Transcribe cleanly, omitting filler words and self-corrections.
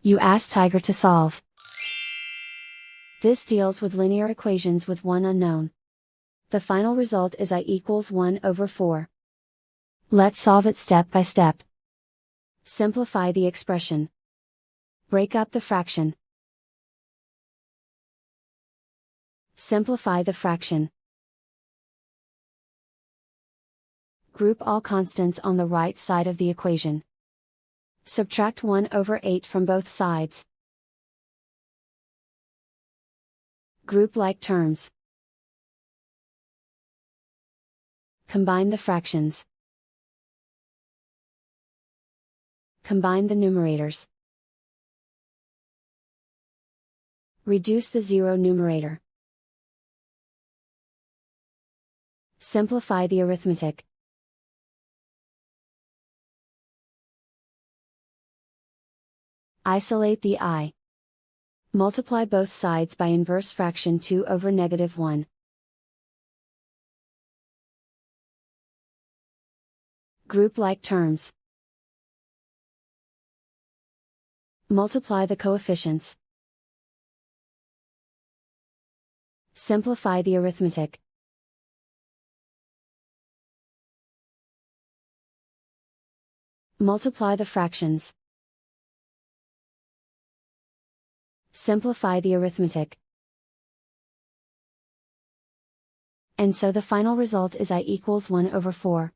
You ask Tiger to solve. This deals with linear equations with one unknown. The final result is I equals 1 over 4. Let's solve it step by step. Simplify the expression. Break up the fraction. Simplify the fraction. Group all constants on the right side of the equation. Subtract 1 over 8 from both sides. Group like terms. Combine the fractions. Combine the numerators. Reduce the zero numerator. Simplify the arithmetic. Isolate the I. Multiply both sides by inverse fraction 2 over -1. Group like terms. Multiply the coefficients. Simplify the arithmetic. Multiply the fractions. Simplify the arithmetic. And so the final result is I equals 1 over 4.